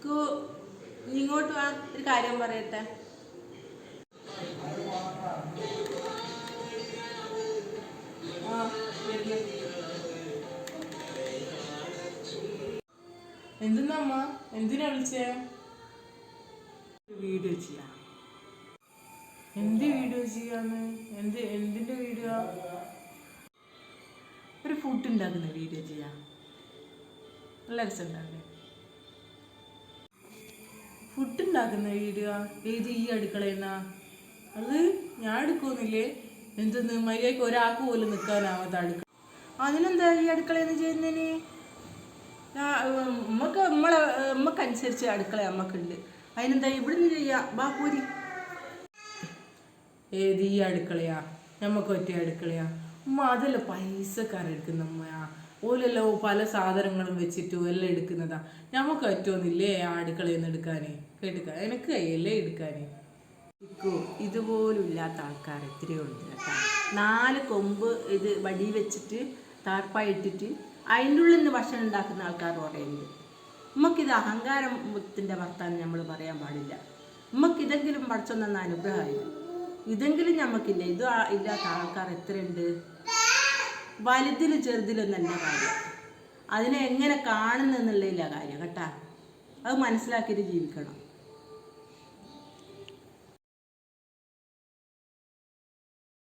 ഇക്കു ഇങ്ങോട്ട് വാ, ഒരു കാര്യം പറയട്ടെ. എന്തെന്നമ്മ, എന്തിനാ വിളിച്ചേ? വീഡിയോ ചെയ്യാം. എന്ത് വീഡിയോ ചെയ്യാന്ന്? എന്തിന്റെ വീഡിയോ? ഒരു ഫുഡ് ഉണ്ടാക്കുന്ന വീഡിയോ ചെയ്യാം. നല്ല രസമുണ്ടാവില്ലേ? ഫുഡ് ഉണ്ടാക്കുന്ന വീഡിയോ ഏത്? ഈ അടുക്കളയെന്നാ? അത് ഞാൻ എടുക്കുന്നില്ലേ? എന്തെന്ന് മര്യാദക്ക് ഒരാൾക്ക് പോലും നിൽക്കാനാവാത്ത അടുക്കള. അതിനെന്താ ഈ അടുക്കളയെന്ന് ചെയ്യുന്നതിന്? നമ്മക്കനുസരിച്ച് അടുക്കള നമ്മക്കുണ്ട്. അതിനെന്താ ഇവിടുന്ന് ചെയ്യാ? ബാ പൂരി. ഏത് ഈ അടുക്കളയാ? നമുക്ക് പറ്റിയ അടുക്കളയാ? അതല്ല പൈസക്കാരെടുക്കുന്ന അമ്മയാ. ഓലെല്ലോ പല സാധനങ്ങളും വെച്ചിട്ട് എല്ലാം എടുക്കുന്നതാ. നമുക്ക് പറ്റുമെന്നില്ലേ ആ അടുക്കളയിൽ നിന്ന് എടുക്കാന്? കേട്ടുക, എനിക്ക് കയ്യല്ലേ എടുക്കാന്. ഇതുപോലും ഇല്ലാത്ത ആൾക്കാർ എത്രയോ ഉണ്ട് കേട്ടോ. 4 കൊമ്പ് ഇത് വടി വെച്ചിട്ട് താർപ്പായി ഇട്ടിട്ട് അതിൻ്റെ ഉള്ളിൽ നിന്ന് ഭക്ഷണം ഉണ്ടാക്കുന്ന ആൾക്കാർ കുറേയുണ്ട്. നമുക്കിത് അഹങ്കാരത്തിൻ്റെ വർത്താനം നമ്മൾ പറയാൻ പാടില്ല. നമുക്കിതെങ്കിലും പഠിച്ചൊന്ന അനുഗ്രഹമായി. ഇതെങ്കിലും നമുക്കില്ല. ഇത് ഇല്ലാത്ത ആൾക്കാർ എത്രയുണ്ട്? വലുതിലും ചെറുതിലൊന്നല്ല കാര്യം, അതിനെ എങ്ങനെ കാണുന്നെന്നുള്ളതില്ല കാര്യം കേട്ടാ. അത് മനസ്സിലാക്കിയിട്ട് ജീവിക്കണം.